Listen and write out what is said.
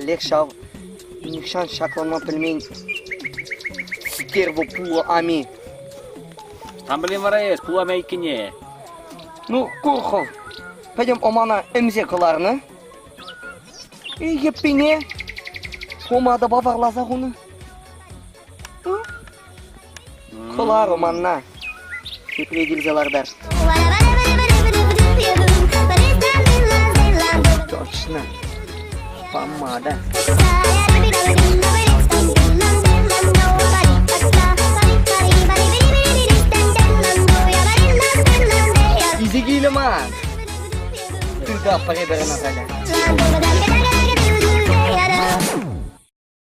Олег Шав, нишан шаклама пельмень, стерву пула ами. Там, блин, вараес, пула мейкине. Ну, Курхов, пойдем омана эмзе кыларны. И еппине, комада баварлаза хуны. Кылар оманна, епредилзалардар. Точно, помада. Изи гилема. Туда пореберена заля.